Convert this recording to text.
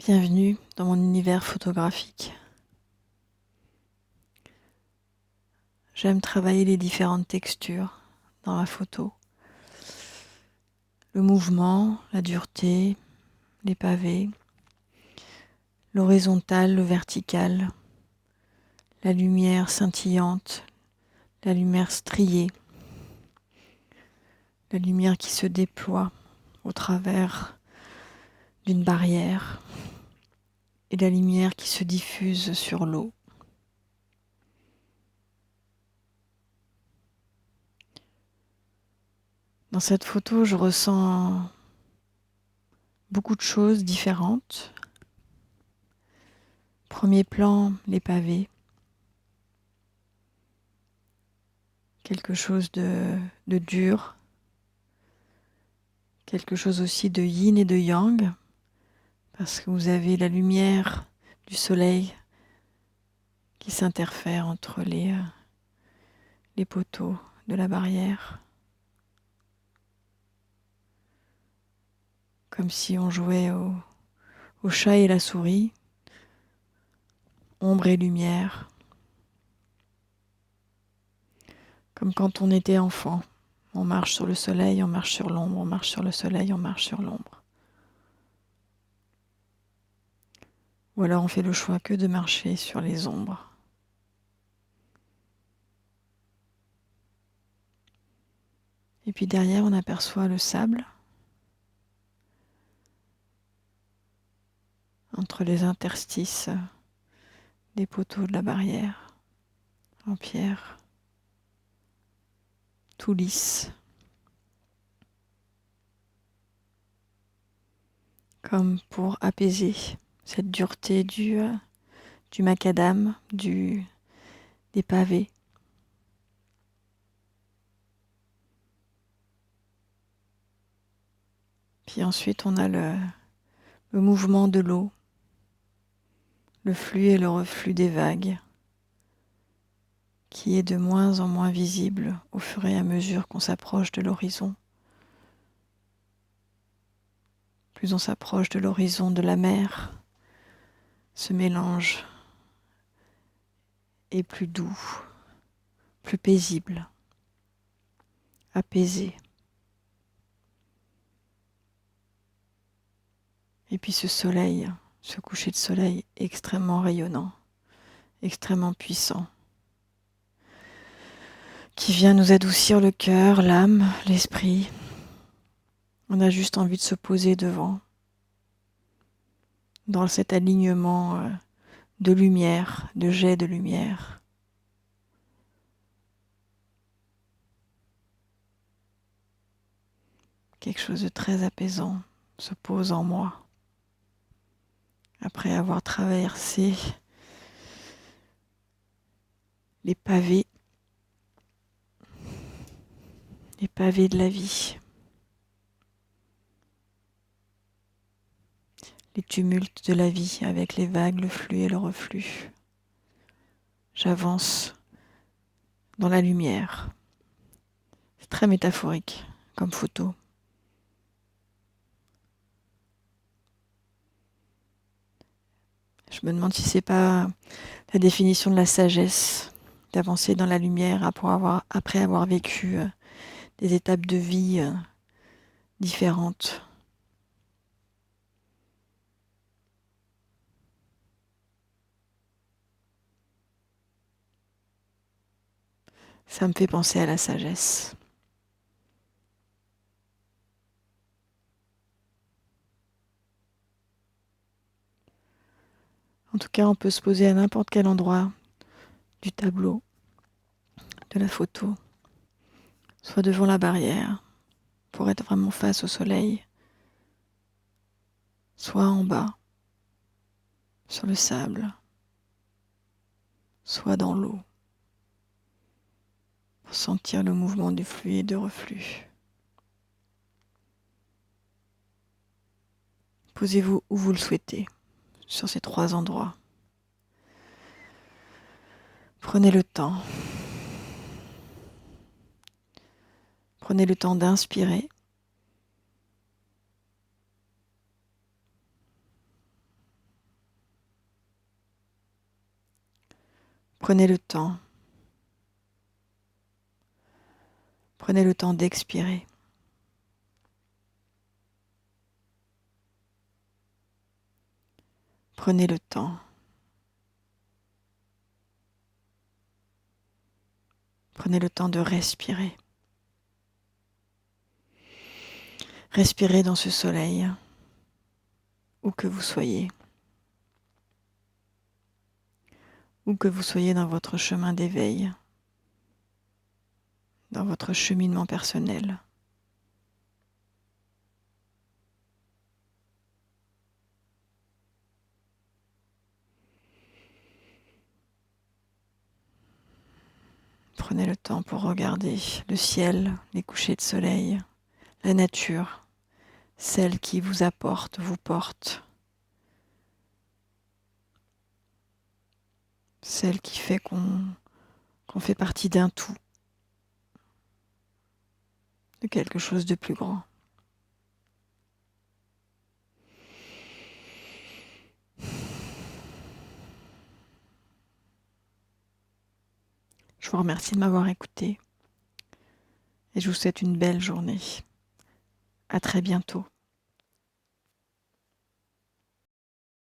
Bienvenue dans mon univers photographique. J'aime travailler les différentes textures dans la photo. Le mouvement, la dureté, les pavés, l'horizontal, le vertical, la lumière scintillante, la lumière striée, la lumière qui se déploie au travers d'une barrière et la lumière qui se diffuse sur l'eau. Dans cette photo, je ressens beaucoup de choses différentes. Premier plan, les pavés. Quelque chose de dur. Quelque chose aussi de yin et de yang. Parce que vous avez la lumière du soleil qui s'interfère entre les poteaux de la barrière. Comme si on jouait au chat et la souris. Ombre et lumière. Comme quand on était enfant. On marche sur le soleil, on marche sur l'ombre, on marche sur le soleil, on marche sur l'ombre. Ou alors on fait le choix que de marcher sur les ombres. Et puis derrière, on aperçoit le sable entre les interstices des poteaux de la barrière en pierre, tout lisse, comme pour apaiser cette dureté du macadam, des pavés. Puis ensuite, on a le mouvement de l'eau, le flux et le reflux des vagues, qui est de moins en moins visible au fur et à mesure qu'on s'approche de l'horizon. Plus on s'approche de l'horizon de la mer, ce mélange est plus doux, plus paisible, apaisé. Et puis ce soleil, ce coucher de soleil extrêmement rayonnant, extrêmement puissant, qui vient nous adoucir le cœur, l'âme, l'esprit. On a juste envie de se poser devant, dans cet alignement de lumière, de jets de lumière. Quelque chose de très apaisant se pose en moi. Après avoir traversé les pavés de la vie, les tumultes de la vie avec les vagues, le flux et le reflux. J'avance dans la lumière. C'est très métaphorique comme photo. Je me demande si c'est pas la définition de la sagesse, d'avancer dans la lumière après avoir vécu des étapes de vie différentes. Ça me fait penser à la sagesse. En tout cas, on peut se poser à n'importe quel endroit du tableau, de la photo, soit devant la barrière, pour être vraiment face au soleil, soit en bas, sur le sable, soit dans l'eau, pour sentir le mouvement du flux et de reflux. Posez-vous où vous le souhaitez, sur ces 3 endroits. Prenez le temps. Prenez le temps d'inspirer. Prenez le temps. Prenez le temps d'expirer. Prenez le temps. Prenez le temps de respirer. Respirez dans ce soleil, où que vous soyez. Où que vous soyez dans votre chemin d'éveil, dans votre cheminement personnel. Prenez le temps pour regarder le ciel, les couchers de soleil, la nature, celle qui vous apporte, vous porte, celle qui fait qu'on fait partie d'un tout, de quelque chose de plus grand. Je vous remercie de m'avoir écouté et je vous souhaite une belle journée. À très bientôt.